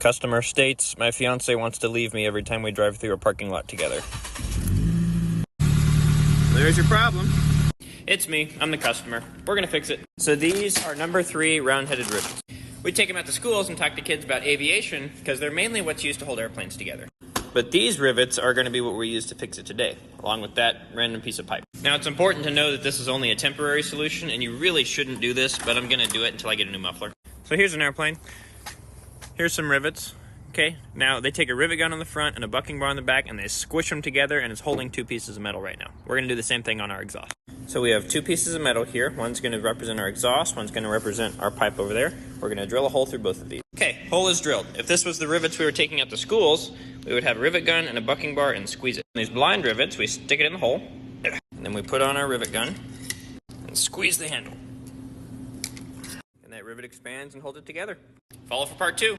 Customer states, my fiance wants to leave me every time we drive through a parking lot together. There's your problem. It's me, I'm the customer. We're gonna fix it. So these are number 3 round-headed rivets. We take them out to schools and talk to kids about aviation because they're mainly what's used to hold airplanes together. But these rivets are going to be what we use to fix it today, along with that random piece of pipe. Now it's important to know that this is only a temporary solution and you really shouldn't do this, but I'm going to do it until I get a new muffler. So here's an airplane. Here's some rivets. Okay, now they take a rivet gun on the front and a bucking bar on the back and they squish them together and it's holding 2 pieces of metal right now. We're going to do the same thing on our exhaust. So we have 2 pieces of metal here. One's going to represent our exhaust, one's going to represent our pipe over there. We're going to drill a hole through both of these. Okay, hole is drilled. If this was the rivets we were taking out to schools, we would have a rivet gun and a bucking bar and squeeze it. These blind rivets, we stick it in the hole, and then we put on our rivet gun and squeeze the handle. And that rivet expands and holds it together. Follow for part 2.